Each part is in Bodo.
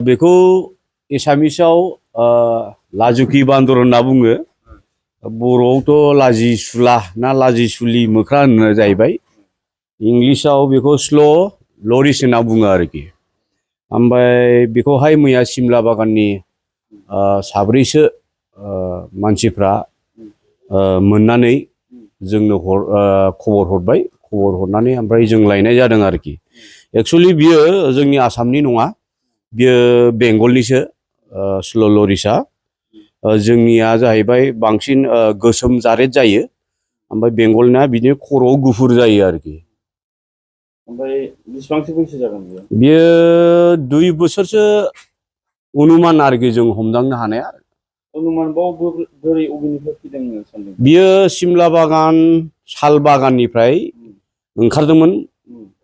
बेखौ एसामिसाव लाजुखि बान्दर होनना बुङो। बर'आवथ' लाजिसुला ना लाजिसुलि मोख्रा होनो जाहैबाय। इंलिसाव बेखौ स्ल' लरिस होनना बुङो आरोखि। ओमफ्राय बेखौहाय मैया सिमला बागाननि साब्रैसो मानसिफ्रा मोननानै जोंनो खबर हरबाय। खबर हरनानै ओमफ्राय जों लायनाय जादों आरोखि। एक्सुवेलि बियो जोंनि आसामनि नङा, बियो बेंगलनिसो स्ल' लरिसआ। जोंनिया जाहैबाय बांसिन गोसोम जारेद जायो, ओमफ्राय बेंगलना बिदिनो खर'आव गुफुर जायो आरोखि। ओमफ्राय बेसेबांसो बैसो जागोन बियो? बियो 2 बोसोरसो अनुमान आरोखि, जों हमदांनो हानाया। अनुमानबाव बोरै अबेनिफ्राय फैदों सानदों? बियो सिमला बागान साल बागाननिफ्राय ओंखारदोंमोन।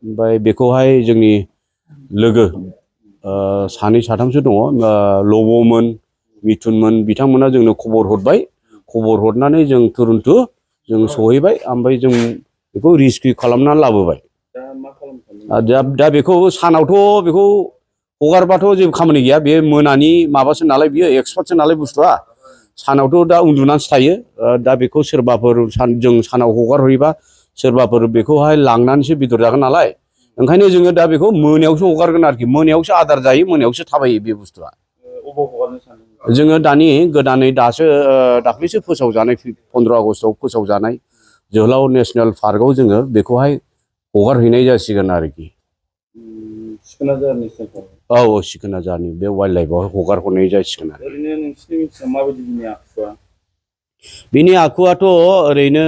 ओमफ्राय बेखौहाय जोंनि लोगो सानै साथामसो दङ, लब'मोन, मिथुनमोन, बिथांमोना जोंनो खबर हरबाय। खबर हरनानै जों तुरन्त जों सहैबाय। ओमफ्राय जों बेखौ रेस्किउ खालामनानै लाबोबाय। दा बेखौ सानावथ' बेखौ हगारबाथ' जेबो खामानि गैया, बे मोनानि माबासो नालाय, बियो एक्सपार्टसो नालाय बुस्थुआ। सानावथ' दा उन्दुनानैसो थायो। दा बेखौ सोरबाफोर जों सानाव हगार हरोबा सोरबाफोर बेखौहाय लांनानैसो बेदर जागोन नालाय, ओंखायनो जोङो दा बेखौ मोनायावसो हगारगोन आरोखि। मोनायावसो आदार जायो, मोनायावसो थाबायो बे बुस्थुआ। जोङो दानि गोदानै दासो दाख्लैसो फोसावजानाय 15 आगस्टआव फोसावजानाय जोहोलाव नेसनेल पार्कआव जोङो बेखौहाय हगारहैनाय जासिगोन आरोखि। सिखोनाजार नेसनेल पार्क? औ, सिखोनाजारनि बे वाइल्ड लाइफआवहाय हगार हरनाय जासिगोन आरो। ओरैनो नोंसिनि मिथिनायाव माबायदि बिनि आखुआ? बिनि आखुआथ' ओरैनो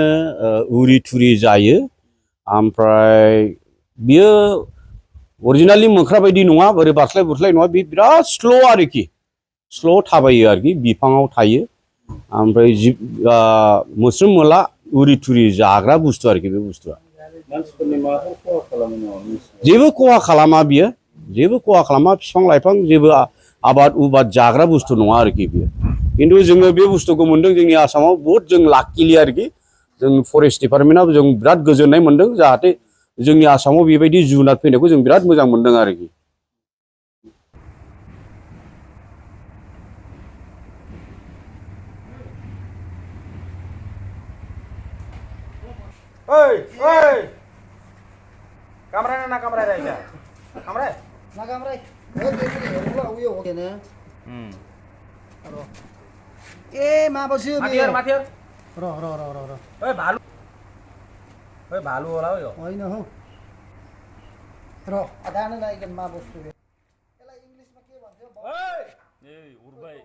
उरि थुरि जायो। ओमफ्राय बियो अरिजिनेलि मोख्रा बायदि नङा, ओरै बास्लाय बुस्लाय नङा, बे बिराद स्ल' आरोखि। स्ल' थाबायो आरोखि, बिफाङाव थायो। ओमफ्राय मोस्रोम मोला उरि थुरि जाग्रा बुस्थु आरोखि बे बुस्थुआ। मानसिफोरनि माबाफोर खहा खालामो नामा? जेबो खहा खालामा बियो, जेबो खहा खालामा। बिफां लाइफां जेबो आबाद उबाद जाग्रा बुस्थु नङा आरोखि बियो। खिन्थु जोङो बे बुस्थुखौ मोनदों जोंनि आसामाव, बहुद जों लाकिलि आरोखि। जों फरेस्ट डिपार्टमेन्टआव जों बिराद गोजोननाय मोनदों, जाहाथे जोंनि आसामाव बेबायदि जुनार फैनायखौ जों बिराद मोजां मोनदों आरोखि। Oi, oi. Kamera na kamera aja. Kamera? Na kamera. Oh, uyo oke ne. Ro. Ma बस्यो बे. Matiar. रो. Oi, भालु. Oi, भालु होला यो. होइन हौ. रो, अदान लाइकन मा बस्यो बे. यसलाई इंग्लिशमा के भन्छ? Oi. ए, उर्बाई.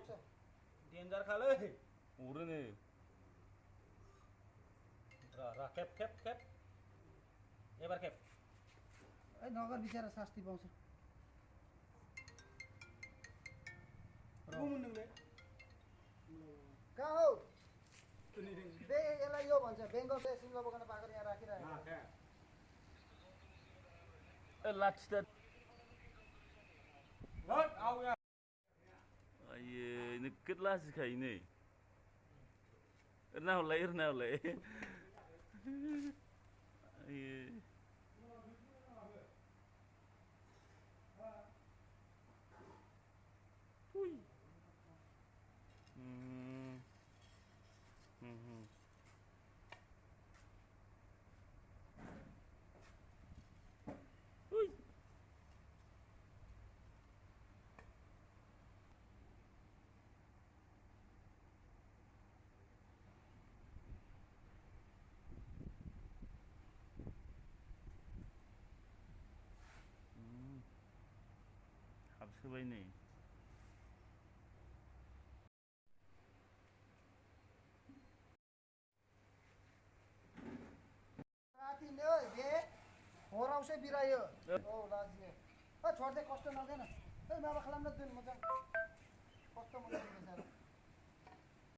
डेन्जर खाले. उर्ने. र खेप. एबार खेप. ए नगर बिचारा शास्ति पाउँछ। मुन्नुले. कहाँ हौ? बे यसलाई यो भन्छ, बेंगल से सिमला बगान पाकेर यहाँ राखिरहेको। ए लाट्स द. Hot, au ya. Aye, neket lah sih kayak ini. Irna oleh. Aye. Hui. Hui. हाबसोबाय नै। राति नै बे हरावसो बिरायो। औ लाजियो। छोड्दै कष्ट नदेन। ए माबा खालामन दोन मोजां। कष्ट मोनो बिचारा।